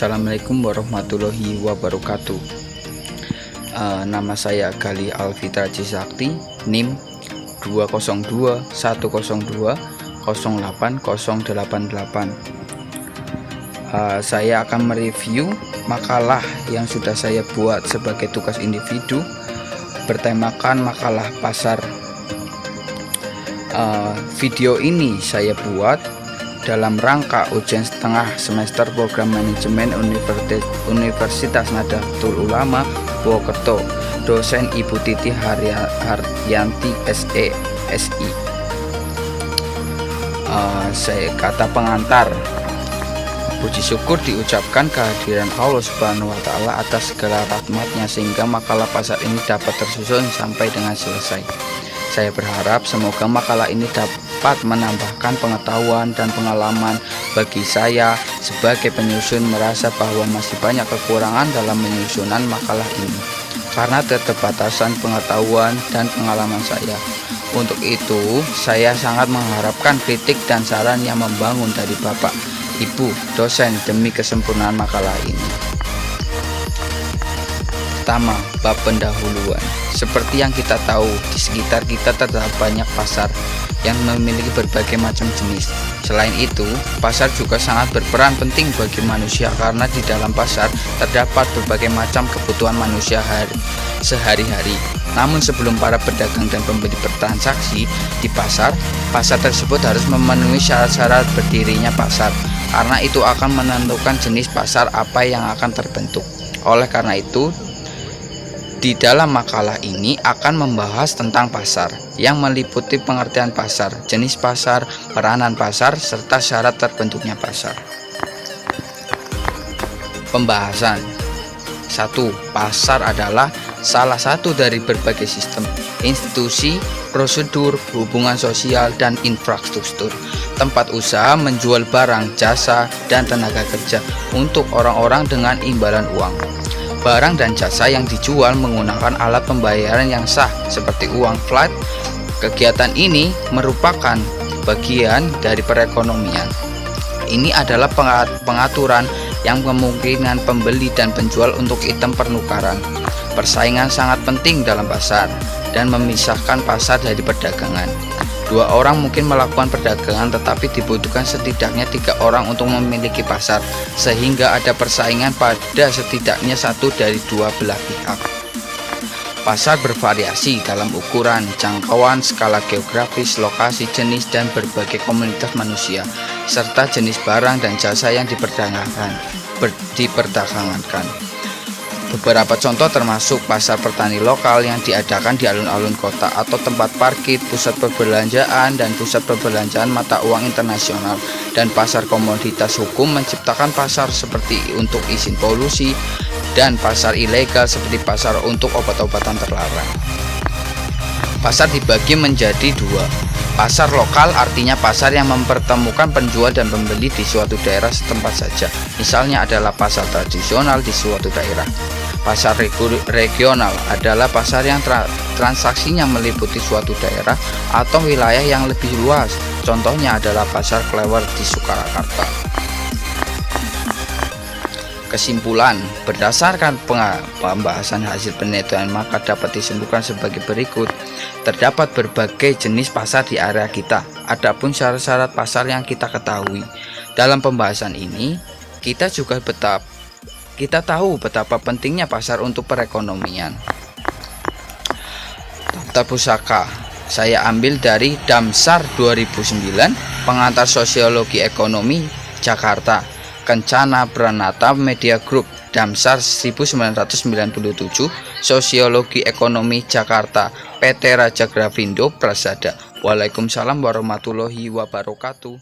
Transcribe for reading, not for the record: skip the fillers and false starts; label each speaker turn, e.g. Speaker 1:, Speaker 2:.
Speaker 1: Assalamualaikum warahmatullahi wabarakatuh. Nama saya Gali Alfitra Cisakti, NIM 20210208088. Saya akan mereview makalah yang sudah saya buat sebagai tugas individu bertemakan makalah pasar. Video ini saya buat dalam rangka ujian setengah semester program manajemen Universitas Nahdlatul Ulama Purwokerto, dosen Ibu Titi Haryanti SE SI. Saya kata pengantar, puji syukur diucapkan kehadiran Allah Subhanahu wa Ta'ala atas segala rahmatnya sehingga makalah pasar ini dapat tersusun sampai dengan selesai. Saya berharap semoga makalah ini dapat menambahkan pengetahuan dan pengalaman bagi saya sebagai penyusun, merasa bahwa masih banyak kekurangan dalam penyusunan makalah ini karena keterbatasan pengetahuan dan pengalaman saya. Untuk itu, saya sangat mengharapkan kritik dan saran yang membangun dari Bapak, Ibu, dosen demi kesempurnaan makalah ini. Pertama, bab pendahuluan. Seperti yang kita tahu, di sekitar kita terdapat banyak pasar yang memiliki berbagai macam jenis. Selain itu, pasar juga sangat berperan penting bagi manusia karena di dalam pasar terdapat berbagai macam kebutuhan manusia sehari-hari. Namun sebelum para pedagang dan pembeli bertransaksi di pasar tersebut harus memenuhi syarat-syarat berdirinya pasar, karena itu akan menentukan jenis pasar apa yang akan terbentuk. Oleh karena itu, di dalam makalah ini akan membahas tentang pasar yang meliputi pengertian pasar, jenis pasar, peranan pasar, serta syarat terbentuknya pasar. Pembahasan 1. Pasar adalah salah satu dari berbagai sistem, institusi, prosedur, hubungan sosial, dan infrastruktur tempat usaha menjual barang, jasa, dan tenaga kerja untuk orang-orang dengan imbalan uang. Barang dan jasa yang dijual menggunakan alat pembayaran yang sah seperti uang flat. Kegiatan ini merupakan bagian dari perekonomian. Ini adalah pengaturan yang memungkinkan pembeli dan penjual untuk item pernukaran. Persaingan sangat penting dalam pasar dan memisahkan pasar dari perdagangan. Dua orang mungkin melakukan perdagangan, tetapi dibutuhkan setidaknya 3 orang untuk memiliki pasar, sehingga ada persaingan pada setidaknya satu dari dua belah pihak. Pasar bervariasi dalam ukuran, jangkauan, skala geografis, lokasi, jenis, dan berbagai komunitas manusia, serta jenis barang dan jasa yang diperdagangkan. Beberapa contoh termasuk pasar petani lokal yang diadakan di alun-alun kota atau tempat parkir, pusat perbelanjaan, dan pusat perbelanjaan mata uang internasional, dan pasar komoditas hukum menciptakan pasar seperti untuk izin polusi, dan pasar ilegal seperti pasar untuk obat-obatan terlarang. Pasar dibagi menjadi 2. Pasar lokal artinya pasar yang mempertemukan penjual dan pembeli di suatu daerah setempat saja. Misalnya adalah pasar tradisional di suatu daerah. Pasar regional adalah pasar yang transaksinya meliputi suatu daerah atau wilayah yang lebih luas. Contohnya adalah pasar Klewer di Surakarta. Kesimpulan, berdasarkan pembahasan hasil penelitian maka dapat disimpulkan sebagai berikut. Terdapat berbagai jenis pasar di area kita. Adapun syarat-syarat pasar yang kita ketahui. Dalam pembahasan ini, kita tahu betapa pentingnya pasar untuk perekonomian. Daftar pusaka saya ambil dari Damsar 2009, pengantar sosiologi ekonomi Jakarta, Kencana Pranata Media Group, Damsar 1997, sosiologi ekonomi Jakarta, PT Raja Grafindo Prasada. Waalaikumsalam warahmatullahi wabarakatuh.